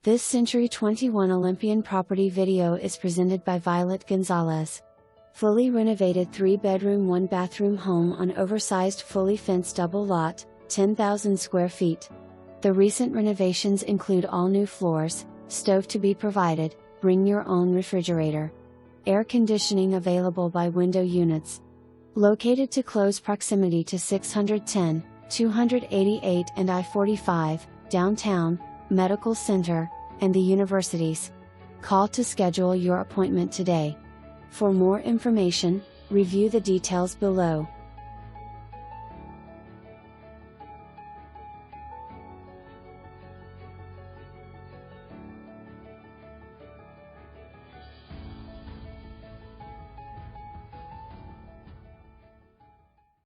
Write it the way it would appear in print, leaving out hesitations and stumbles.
This Century 21 Olympian property video is presented by Gonzalez. Fully renovated 3-bedroom 1-bathroom home on oversized fully fenced double lot, 10,000 square feet. The recent renovations include all new floors, stove to be provided, bring your own refrigerator. Air conditioning available by window units. Located to close proximity to 610, 288 and I-45, downtown, medical center, and the universities. Call to schedule your appointment today. For more information, review the details below.